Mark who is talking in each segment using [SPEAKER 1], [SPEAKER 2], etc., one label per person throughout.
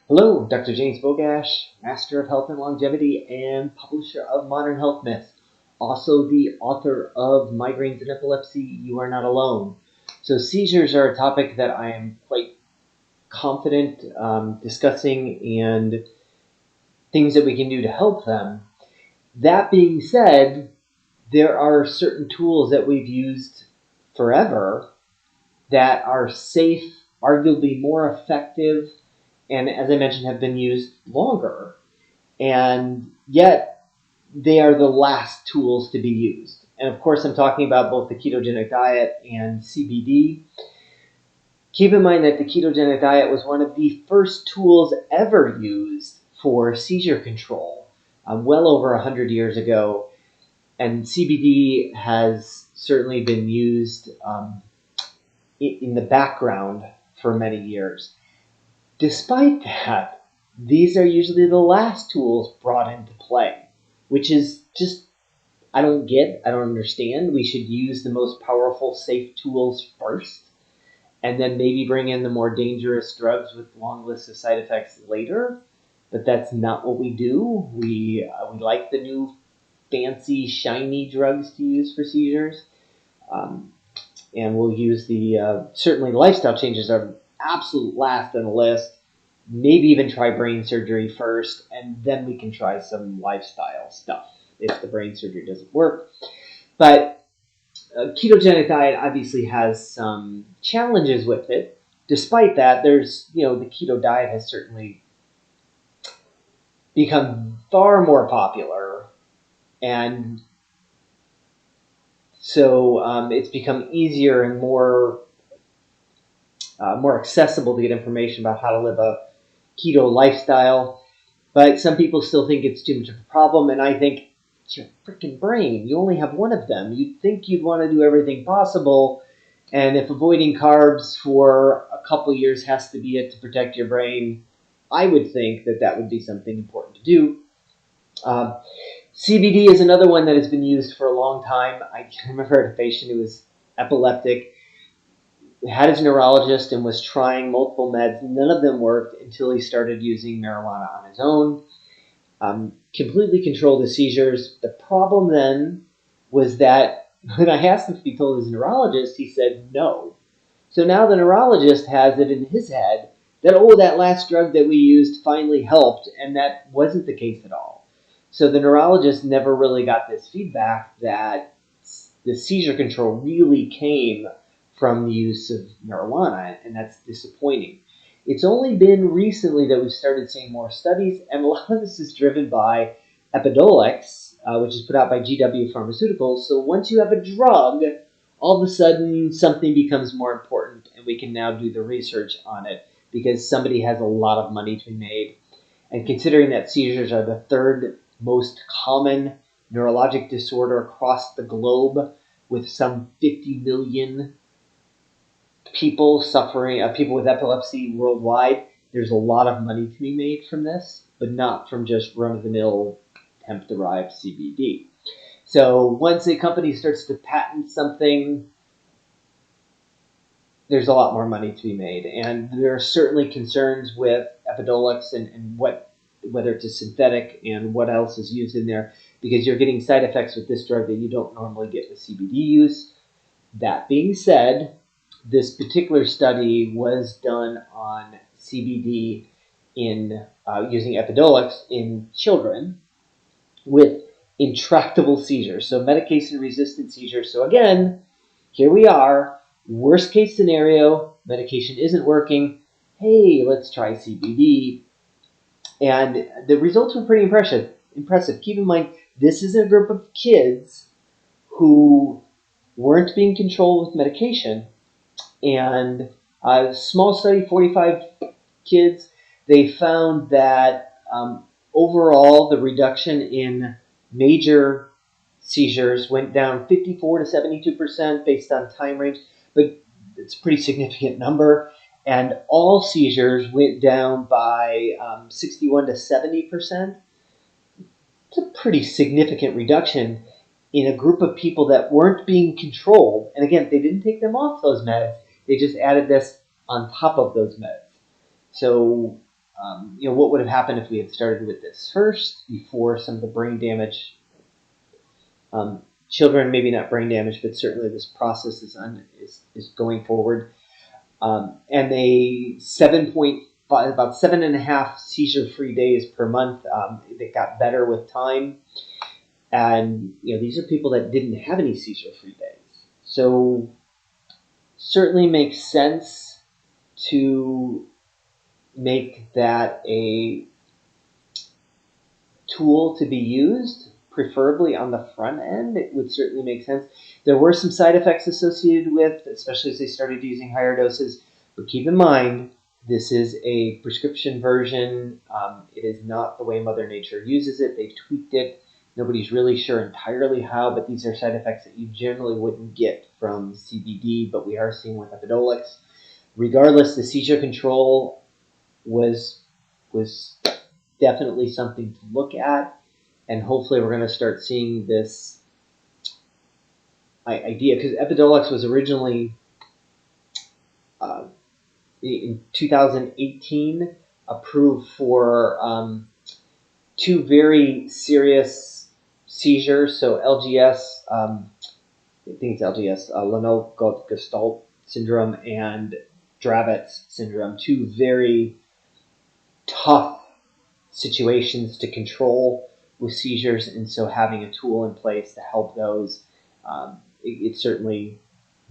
[SPEAKER 1] Hello, Dr. James Bogash, Master of Health and Longevity and publisher of Modern Health Myths. Also the author of Migraines and Epilepsy, You Are Not Alone. So seizures are a topic that I am quite confident discussing and things that we can do to help them. That being said, there are certain tools that we've used forever that are safe, arguably more effective, and as I mentioned, have been used longer, and yet they are the last tools to be used. And of course, I'm talking about both the ketogenic diet and CBD. Keep in mind that the ketogenic diet was one of the first tools ever used for seizure control, well over 100 years ago. And CBD has certainly been used in the background for many years. Despite that, these are usually the last tools brought into play, which is just, I don't understand. We should use the most powerful, safe tools first, and then maybe bring in the more dangerous drugs with long lists of side effects later. But that's not what we do. We like the new fancy, shiny drugs to use for seizures. Um, and we'll use certainly lifestyle changes are absolute last on the list. Maybe even try brain surgery first, and then we can try some lifestyle stuff if the brain surgery doesn't work. But a ketogenic diet obviously has some challenges with it. Despite that, the keto diet has certainly become far more popular, and so it's become easier and more accessible to get information about how to live a keto lifestyle. But some people still think it's too much of a problem, and I think it's your freaking brain. You only have one of them. You'd think you'd want to do everything possible, and if avoiding carbs for a couple years has to be it to protect your brain, I would think that would be something important to do. CBD is another one that has been used for a long time. I remember a patient who was epileptic, had his neurologist, and was trying multiple meds. None of them worked until he started using marijuana on his own. Completely controlled his seizures. The problem then was that when I asked him if he told his neurologist, he said no. So now the neurologist has it in his head that, that last drug that we used finally helped, and that wasn't the case at all. So the neurologist never really got this feedback that the seizure control really came from the use of marijuana, and that's disappointing. It's only been recently that we've started seeing more studies, and a lot of this is driven by Epidiolex, which is put out by GW Pharmaceuticals. So once you have a drug, all of a sudden something becomes more important, and we can now do the research on it because somebody has a lot of money to be made. And considering that seizures are the third most common neurologic disorder across the globe, with some 50 million people with epilepsy worldwide, there's a lot of money to be made from this, but not from just run-of-the-mill hemp-derived CBD. So once a company starts to patent something, there's a lot more money to be made. And there are certainly concerns with Epidiolex and whether it's a synthetic and what else is used in there, because you're getting side effects with this drug that you don't normally get with CBD use. That being said, this particular study was done on CBD in using Epidiolex in children with intractable seizures, so medication-resistant seizures. So again, here we are, worst case scenario, medication isn't working. Hey, let's try CBD. And the results were pretty impressive. Keep in mind, this is a group of kids who weren't being controlled with medication. And a small study, 45 kids, they found that overall the reduction in major seizures went down 54 to 72% based on time range, but it's a pretty significant number. And all seizures went down by 61 to 70%. It's a pretty significant reduction in a group of people that weren't being controlled. And again, they didn't take them off those meds. They just added this on top of those meds. So What would have happened if we had started with this first before some of the brain damage? Children, maybe not brain damage, but certainly this process is going forward. And they about 7.5 seizure-free days per month. That got better with time. And these are people that didn't have any seizure-free days. So certainly makes sense to make that a tool to be used, preferably on the front end. It would certainly make sense. There were some side effects associated with, especially as they started using higher doses. But keep in mind, this is a prescription version. It is not the way Mother Nature uses it. They've tweaked it. Nobody's really sure entirely how, but these are side effects that you generally wouldn't get from CBD, but we are seeing with Epidiolex. Regardless, the seizure control was definitely something to look at, and hopefully we're going to start seeing this idea, because Epidiolex was originally in 2018 approved for 2 very serious seizures, so LGS, I think it's LGS, Lennox-Gastaut syndrome and Dravet's syndrome, 2 very tough situations to control with seizures, and so having a tool in place to help those, it's certainly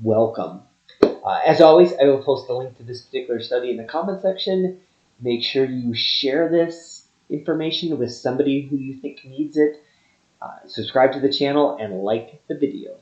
[SPEAKER 1] welcome. As always, I will post a link to this particular study in the comment section. Make sure you share this information with somebody who you think needs it. Subscribe to the channel and like the video.